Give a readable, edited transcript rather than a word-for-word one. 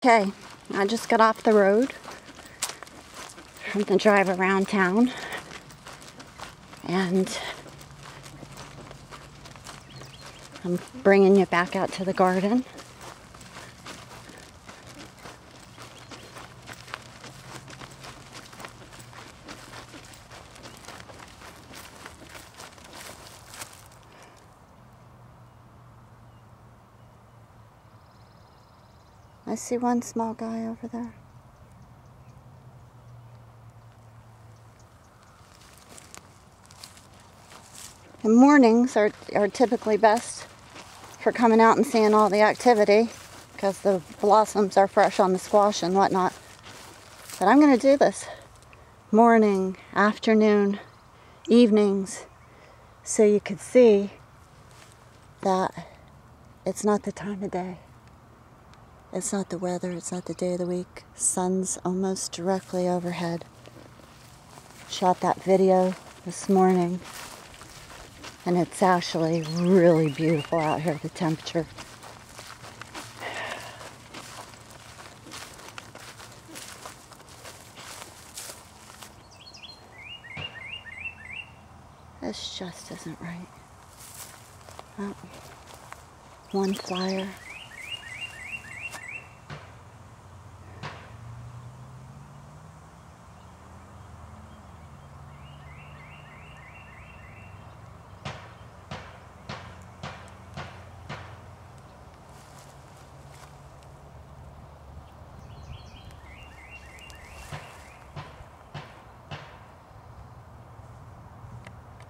Okay, I just got off the road from the drive around town, and I'm bringing you back out to the garden. I see one small guy over there. And mornings are typically best for coming out and seeing all the activity because the blossoms are fresh on the squash and whatnot. But I'm going to do this morning, afternoon, evenings, so you could see that it's not the time of day. It's not the weather, it's not the day of the week. Sun's almost directly overhead. Shot that video this morning, and it's actually really beautiful out here, the temperature. This just isn't right. Oh, one flyer.